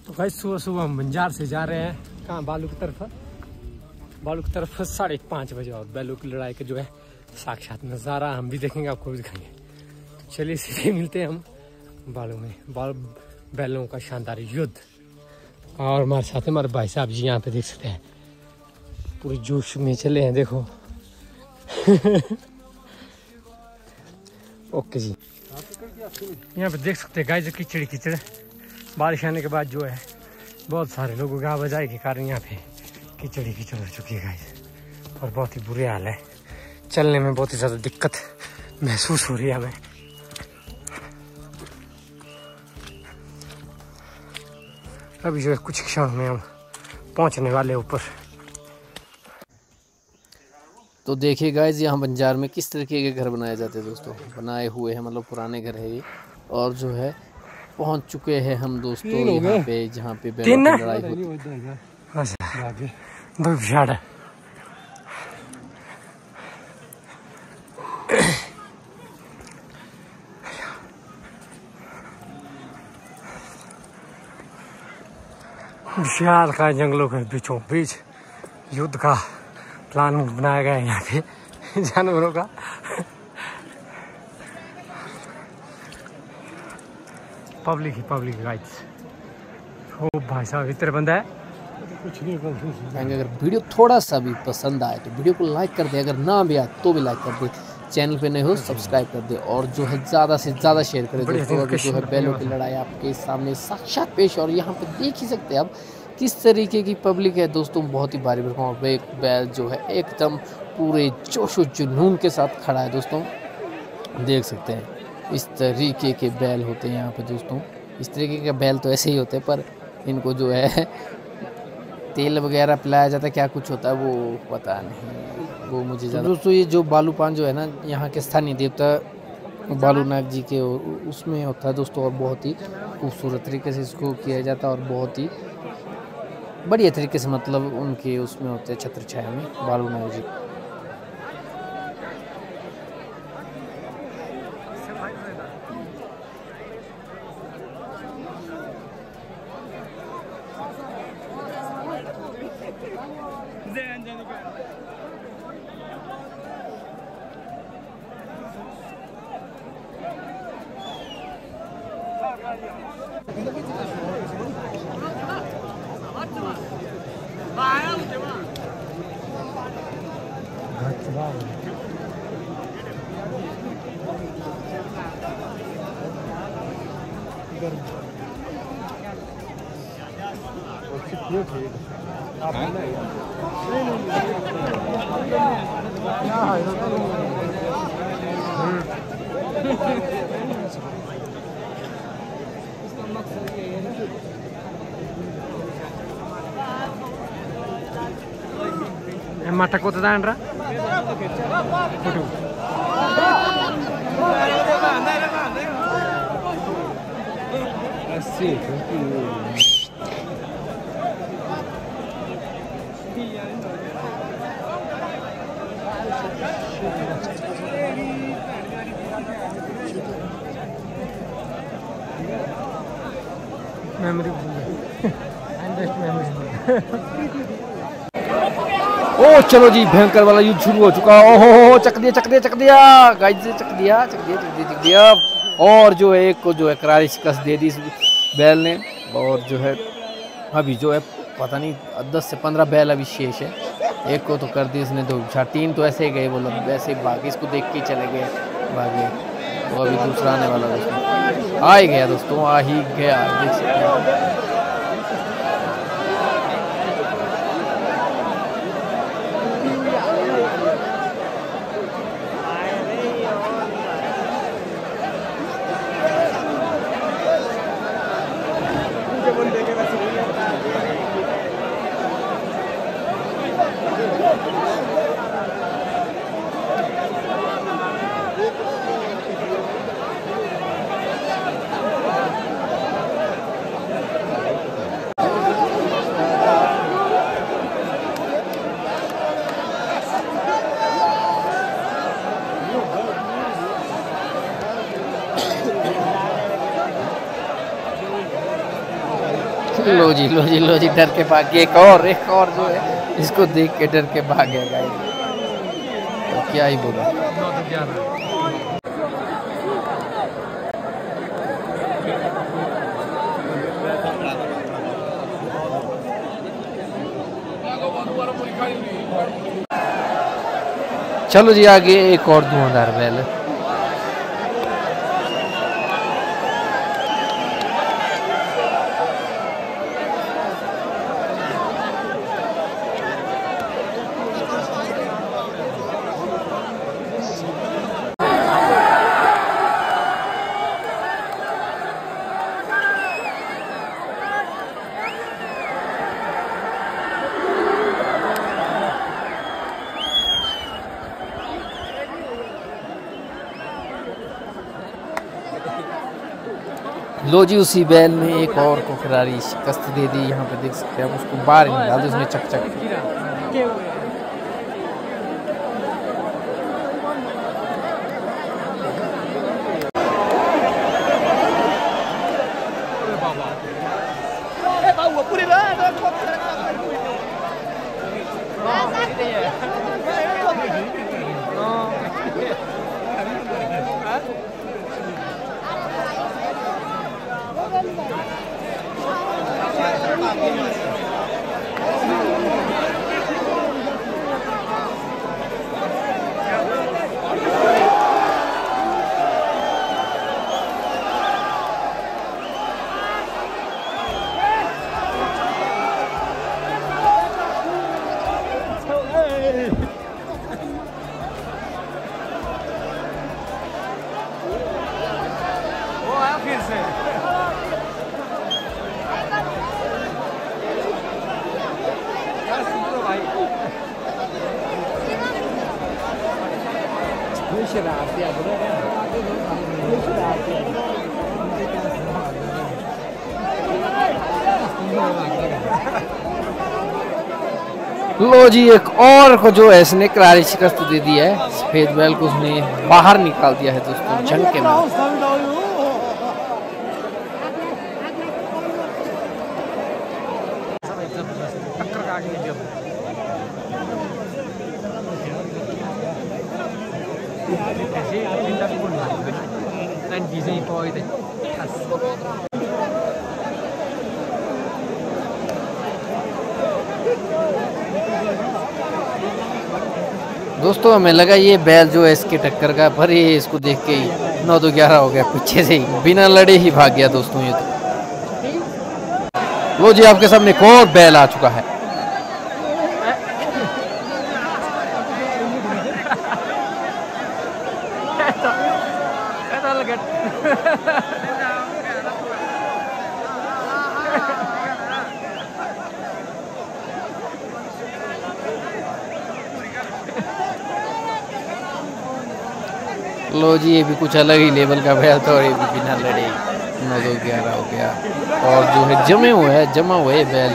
तो भाई सुबह सुबह हम बंजार से जा रहे हैं कहाँ, बालू की तरफ। बालू की तरफ 5:30 बजे और बैलों की लड़ाई का जो है साक्षात नज़ारा हम भी देखेंगे, आपको भी दिखाएंगे। तो चलिए सीधे मिलते हैं हम बालू में, बैलों का शानदार युद्ध। और हमारे साथ हमारे भाई साहब जी यहाँ पे देख सकते हैं पूरे जोश में चले हैं, देखो। ओके जी, यहाँ पे देख सकते हैं गाइस कीचड़ कीचड़। बारिश आने के बाद जो है बहुत सारे लोगों की आवाजाही के कारण यहाँ पे कीचड़ ही कीचड़ हो चुकी है गाइस, और बहुत ही बुरे हाल है। चलने में बहुत ही ज़्यादा दिक्कत महसूस हो रही है हमें। अभी जो है कुछ क्षण में हम पहुँचने वाले ऊपर। तो देखिए गाइज यहाँ बंजार में किस तरीके के घर बनाए जाते हैं दोस्तों, बनाए हुए हैं, मतलब पुराने घर है ये। और जो है पहुंच चुके हैं हम दोस्तों यहाँ पे, जहाँ पे बैलों की लड़ाई होती है। विशाल का जंगलों के बीचों बीच युद्ध का प्लान बनाया गया है यहाँ पे जानवरों का। Public guides. ओ भाई साहब इतने बंदा है कुछ नहीं। अगर वीडियो थोड़ा सा भी पसंद आए तो वीडियो को लाइक कर दे, अगर ना भी आए तो भी लाइक कर दे, चैनल पे नए हो सब्सक्राइब कर दे, और जो है ज़्यादा से ज़्यादा शेयर करें दोस्तों। अभी जो है बैलों की लड़ाई आपके सामने साक्षात पेश, और यहाँ पे देख ही सकते हैं आप किस तरीके की पब्लिक है दोस्तों। बहुत ही भारी भरकम एक बैल जो है एकदम पूरे जोशो जुनून के साथ खड़ा है दोस्तों, देख सकते हैं। इस तरीके के बैल होते हैं यहाँ पे दोस्तों। इस तरीके के बैल तो ऐसे ही होते हैं, पर इनको जो है तेल वगैरह पिलाया जाता है, क्या कुछ होता है वो पता नहीं, वो मुझे ज़्यादा। दोस्तों ये जो बालूपान जो है ना, यहाँ के स्थानीय देवता बालूनाथ जी के उसमें होता है दोस्तों, और बहुत ही खूबसूरत तरीके से इसको किया जाता है, और बहुत ही बढ़िया तरीके से मतलब उनके उसमें होते हैं छत्र छाया में बालूनाथ जी। मटक होता था अंडरा मेमोरी ओ चलो जी, भयंकर वाला युद्ध शुरू हो चुका। ओहो चक दिया गाइस, चक दिया। और जो है एक को जो है करारी शिकस्त दे दी इस बैल ने, और जो है अभी जो है पता नहीं 10 से 15 बैल अभी शेष है। एक को तो कर दी इसने, 2-3 तो ऐसे ही गए, वो लोग वैसे ही भागे, इसको देख के चले गए भागे। तो अभी दूसरा आने वाला दोस्तों, आ ही गया दोस्तों, आ ही गया, देख सकते हैं। लो जी डर के भाग गया। एक और जो है इसको देख के डर के भाग गया गाइस, तो क्या ही बोला। चलो जी आगे एक और धुआंधार बैल है। लो जी उसी बैल ने एक और को करारी शिकस्त दे दी। यहाँ पे देख सकते हैं आप, उसको बाहर ही निकाल दी उसने चक। लो जी एक और को जो है इसने करारी शिकस्त दे दी है। सफेद बैल को उसने बाहर निकाल दिया है दोस्तों जंग के में। दोस्तों हमें लगा ये बैल जो है इसके टक्कर का, पर ये इसको देख के ही 9-11 हो गया, पीछे से ही बिना लड़े ही भाग गया दोस्तों ये तो। लो जी आपके सामने एक और बैल आ चुका है। लो जी ये भी कुछ अलग ही लेवल का बैल था और ये भी बिना लड़े 9-11 हो गया। और जो है जमा हुए बैल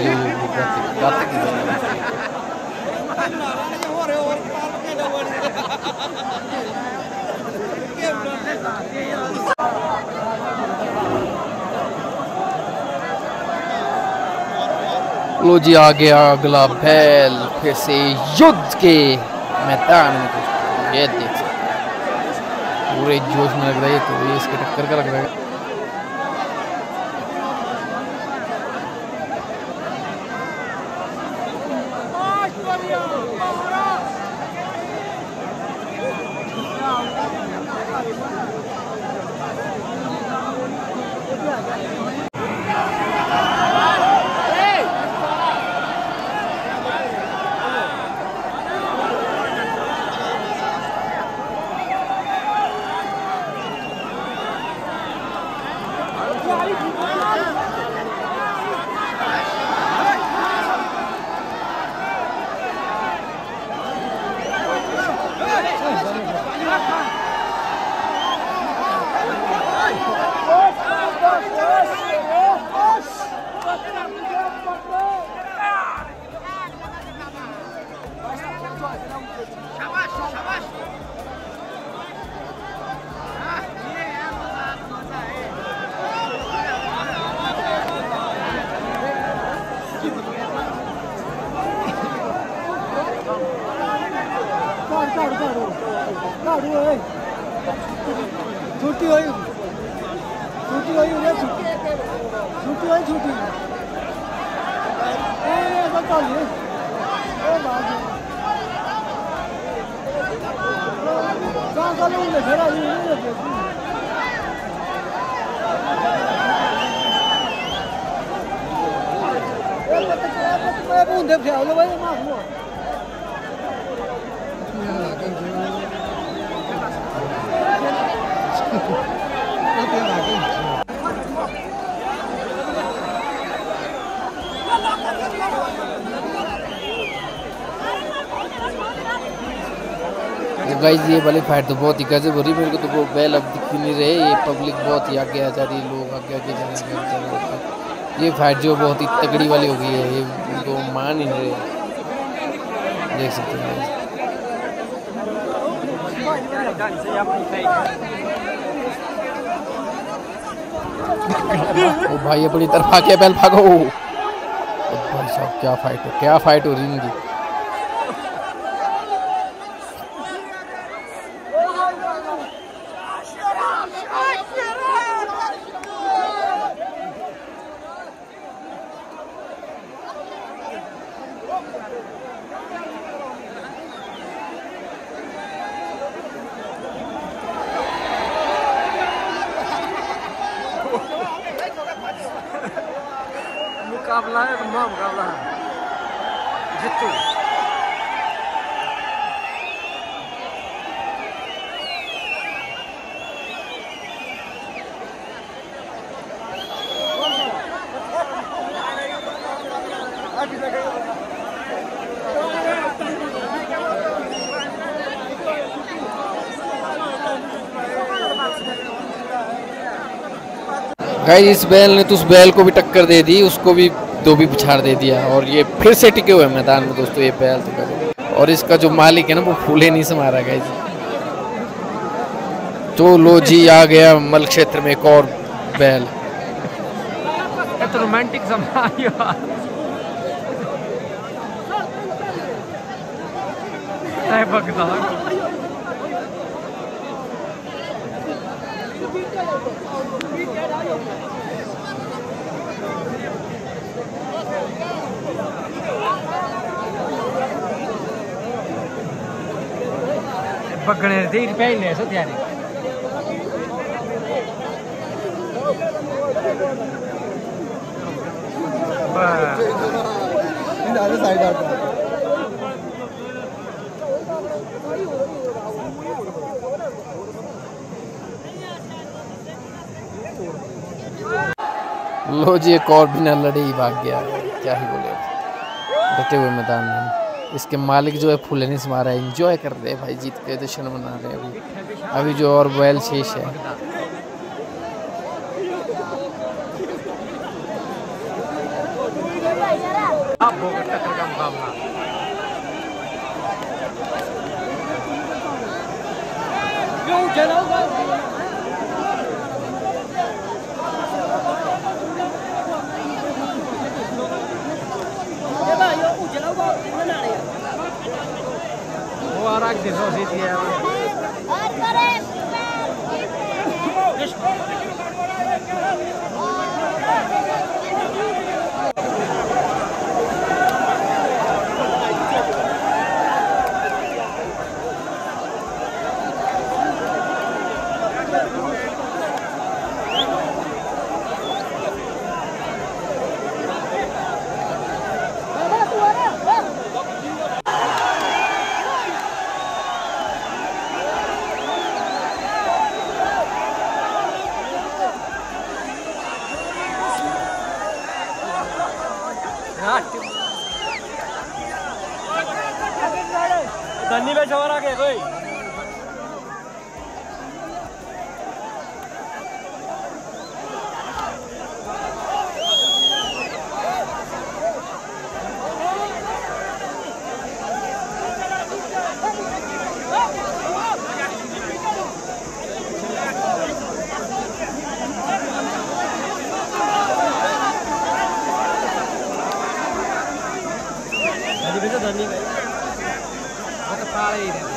लो जी आ गया अगला बैल फिर से युद्ध के मैदान में दोस्तों। ये देख पूरे जोश में लग रहा है, तो ये इसके टक्कर का लग रहा है। छुट्टी हुई छुट्टी गाइस ये वाली फाइट तो बहुत ही गजब हो रही है। मेरे को तो वो बैल अब दिख ही नहीं रहे। ये पब्लिक बहुत ही आगे आ जा रही है, लोग आगे आगे जा रहे हैं। ये फाइट जो बहुत ही तगड़ी वाली हो गई है, ये उनको मान ही नहीं रहे, देख सकते हैं। ओ भाई अपनी तरफ आके बैल भागो। भाई साहब क्या फाइट हो रही है इनकी। मुकाबला है तो मुकाबला है जितू गाइस इस बैल ने तो उस बैल को भी टक्कर दे दी, उसको भी दो भी पिछाड़ दे दिया और ये फिर से टिके हुए मैदान में दोस्तों ये बैल तो। और इसका जो मालिक है ना वो फूले नहीं से मारा गाइस। तो लो जी आ गया मल क्षेत्र में एक और बैल। तो रोमांटिक बगने दे पहले सो त्यारी लो जी एक और बिना लड़े ही भाग गया। क्या ही बोले, डटे हुए मैदान में। इसके मालिक जो है फूले नहीं से मारा है, एंजॉय कर रहे हैं भाई, जीत के जश्न मना रहे हैं। अभी जो और बैल शेष है। धनी में छोरा के कोई धनी भाई तो काले ही रहते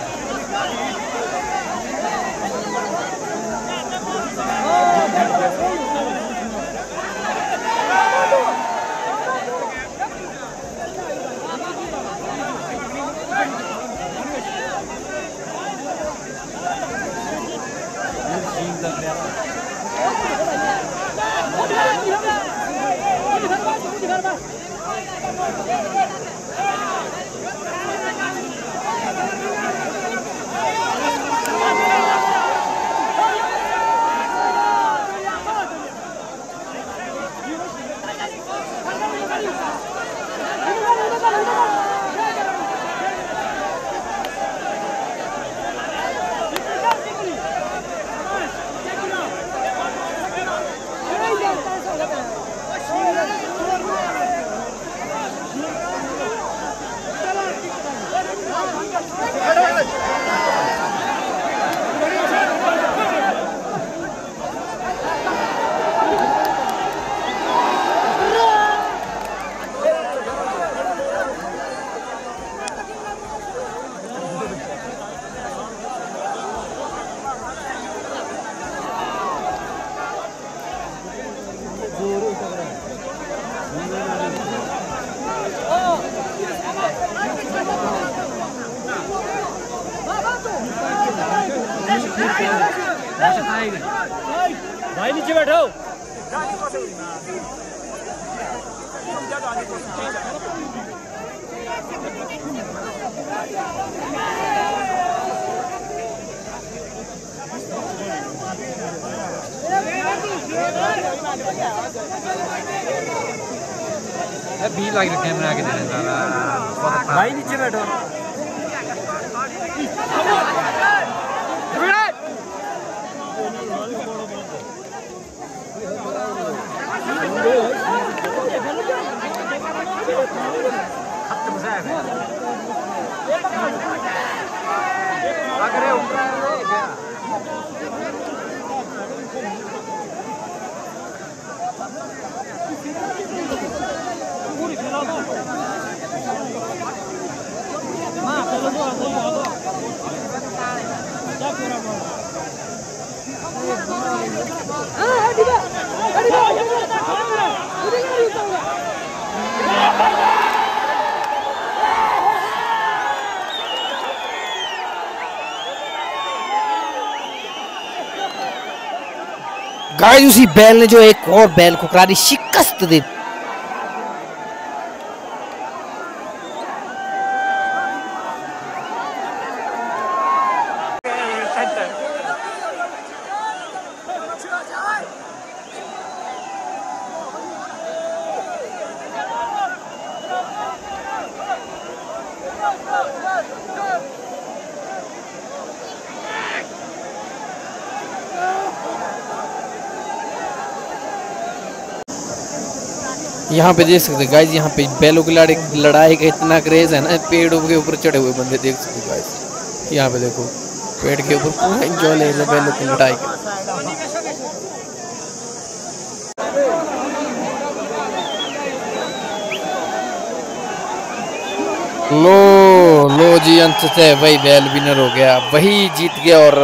भाई नीचे बैठो। भी लाइक कैमरा आगे देने सारा भाई नीचे बैठो। गाइस उसी बैल ने जो एक और बैल को करारी शिकस्त दी। यहाँ पे देख सकते गाइस, यहाँ पे बैलों की लड़ाई का इतना क्रेज है ना, पेड़ों के ऊपर चढ़े हुए बंदे देख सकते गाइस। यहाँ पे देखो पेड़ के ऊपर पूरा एंजॉय ले रहे बैलों की लड़ाई का। लो जी, अंततः वही बैल विनर हो गया, वही जीत गया। और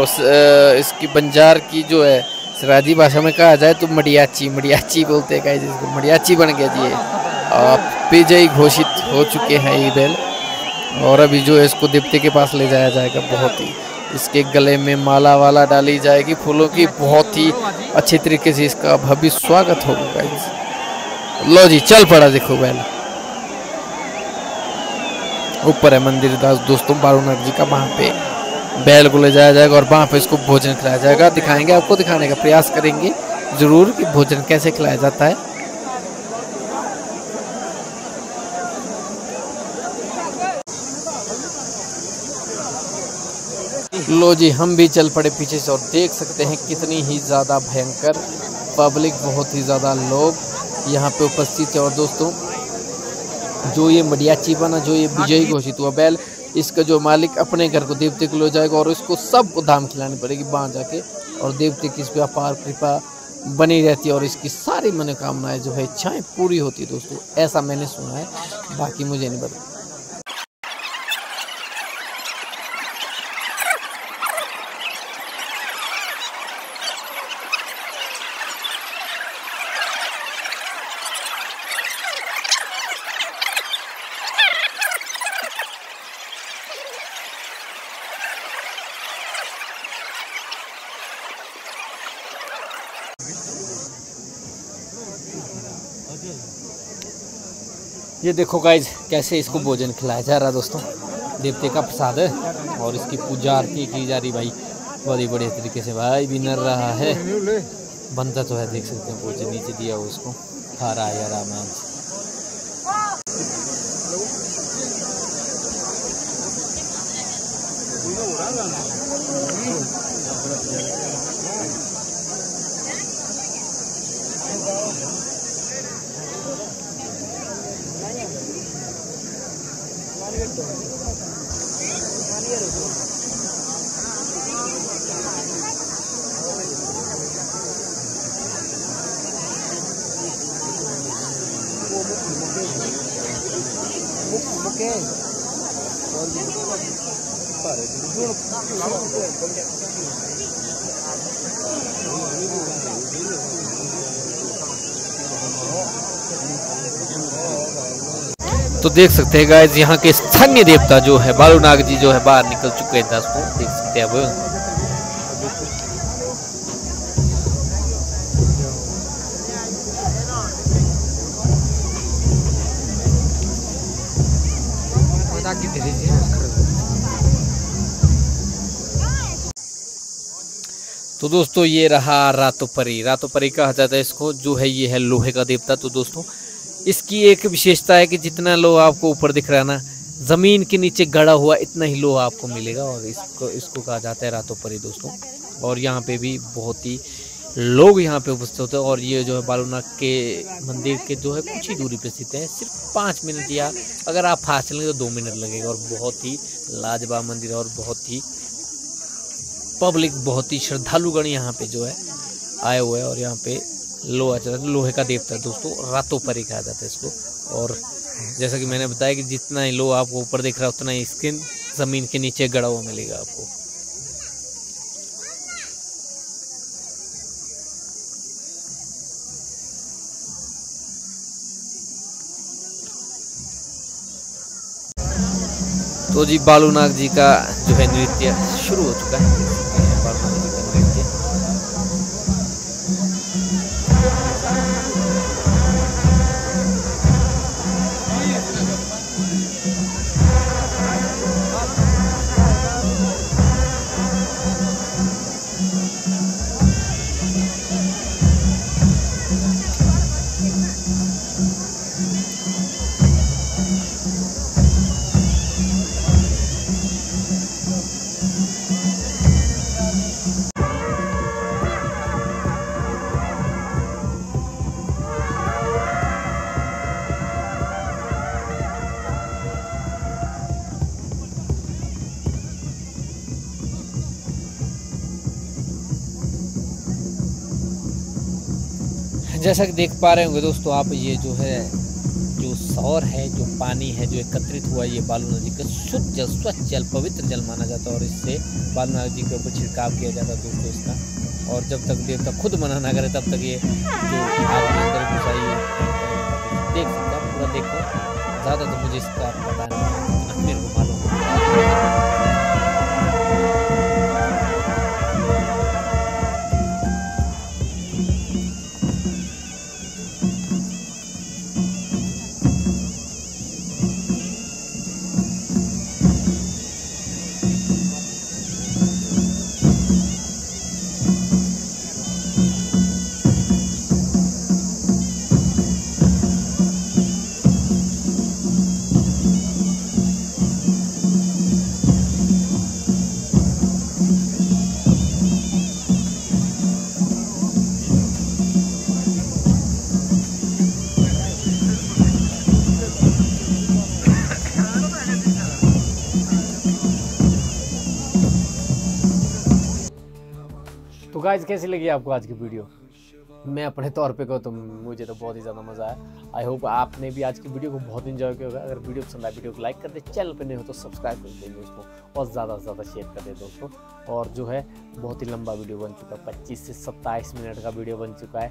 इसकी बंजार की जो है सराजी भाषा में कहा जाए तो मडियाची बोलते हैं गाइस इसको। मडियाची बन गया जी, विजयी घोषित हो चुके हैं ये बैल। और अभी जो है इसको देवते के पास ले जाया जाएगा। बहुत ही इसके गले में माला वाला डाली जाएगी फूलों की, बहुत ही अच्छे तरीके से इसका भव्य स्वागत होगा गाइस। लो जी चल पड़ा, देखो बैल ऊपर है मंदिर दोस्तों बालूनाथ जी का, वहाँ पे बैल को ले जाया जाएगा और वहाँ पे इसको भोजन खिलाया जाएगा। दिखाएंगे आपको, दिखाने का प्रयास करेंगे जरूर कि भोजन कैसे खिलाया जाता है। लो जी हम भी चल पड़े पीछे से और देख सकते हैं कितनी ही ज़्यादा भयंकर पब्लिक, बहुत ही ज़्यादा लोग यहाँ पे उपस्थित है। और दोस्तों जो ये मडियाची बना, जो ये विजयी घोषित हुआ बैल, इसका जो मालिक अपने घर को देवते को ले जाएगा और इसको सबको धाम खिलानी पड़ेगी वहाँ जाके। और देवते की इस पर अपार कृपा बनी रहती है और इसकी सारी मनोकामनाएं जो है इच्छाएं पूरी होती है दोस्तों, ऐसा मैंने सुना है, बाकी मुझे नहीं पता। ये देखो गाइज कैसे इसको भोजन खिलाया जा रहा है दोस्तों, देवते का प्रसाद है और इसकी पूजा आरती की जा रही भाई बहुत ही बढ़िया तरीके से। भाई भी नर रहा है, बनता तो है, देख सकते हैं भोजन नीचे दिया हुआ उसको खा रहा है आराम से। तो देख सकते हैं गाइस यहाँ के स्थानीय देवता जो है बालूनाग जी जो है बाहर निकल चुके हैं 10 को, देख सकते हैं अब। तो दोस्तों ये रहा रातोपरी। रातोपरी कहा जाता है इसको, जो है ये है लोहे का देवता। तो दोस्तों इसकी एक विशेषता है कि जितना लोहा आपको ऊपर दिख रहा है ना, जमीन के नीचे गड़ा हुआ इतना ही लोहा आपको मिलेगा और इसको कहा जाता है रातोपरी दोस्तों। और यहाँ पे भी बहुत ही लोग यहाँ पे उपस्थित होते हैं और ये जो है बालूनाग के मंदिर के जो है कुछ ही दूरी पे स्थित है, सिर्फ 5 मिनट या अगर आप फास्ट चलेंगे तो 2 मिनट लगेगा। और बहुत ही लाजवाब मंदिर है और बहुत ही पब्लिक, बहुत ही श्रद्धालुगण यहाँ पे जो है आए हुए हैं। और यहाँ पे लोहा चला, लोहे का देवता दोस्तों, रातोपरी कहा जाता है इसको। और जैसा कि मैंने बताया कि जितना ही लोहा आपको ऊपर दिख रहा है उतना ही स्किन जमीन के नीचे गड़ा हुआ मिलेगा आपको। तो जी बालूनाग जी का जो है नृत्य शुरू हो चुका है। बालूनाग जी का नृत्य जैसा कि देख पा रहे होंगे दोस्तों आप, ये जो है जो सौर है, जो पानी है जो एकत्रित हुआ, ये बालूनाग जी का शुद्ध जल, स्वच्छ जल, पवित्र जल माना जाता है। और इससे बालूनाग जी के ऊपर छिड़काव किया जाता है दोस्तों इसका। और जब तक देवता खुद मना ना करे तब तक ये जो आग के अंदर घुसाइए देख सकते हैं पूरा। देखो ज़्यादा तो मुझे इसका पता नहीं, मेरे को मालूम है। तो गाइस कैसी लगी आपको आज की वीडियो? मैं अपने तौर पे कहूँ तो मुझे तो बहुत ही ज़्यादा मज़ा आया। आई होप आपने भी आज की वीडियो को बहुत इन्जॉय किया होगा। अगर वीडियो पसंद आए वीडियो को लाइक कर दे, चैनल पे नहीं हो तो सब्सक्राइब कर दे दोस्तों, और ज़्यादा से ज़्यादा शेयर कर दे दोस्तों। और जो है बहुत ही लंबा वीडियो बन चुका है, 25 से 27 मिनट का वीडियो बन चुका है,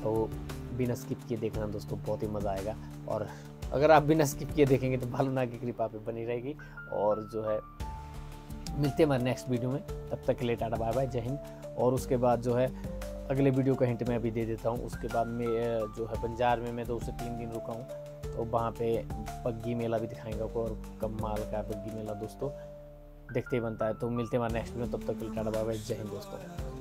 तो बिना स्किप किए देखना दोस्तों, बहुत ही मज़ा आएगा। और अगर आप बिना स्किप किए देखेंगे तो बालूनाग की कृपा पे बनी रहेगी। और जो है मिलते हैं हमारे नेक्स्ट वीडियो में, तब तक के लिए टाटा बाय बाय, जय हिंद। और उसके बाद जो है अगले वीडियो का हिंट मैं अभी दे देता हूँ। उसके बाद में जो है बंजार में मैं 2 से 3 दिन रुका हूँ, तो वहाँ पे बग्गी मेला भी दिखाएंगे आपको, और कमाल का बग्गी मेला दोस्तों देखते ही बनता है। तो मिलते हैं हमारे नेक्स्ट में, तब तक के लिए टाटा बाय बाय, जय हिंद दोस्तों।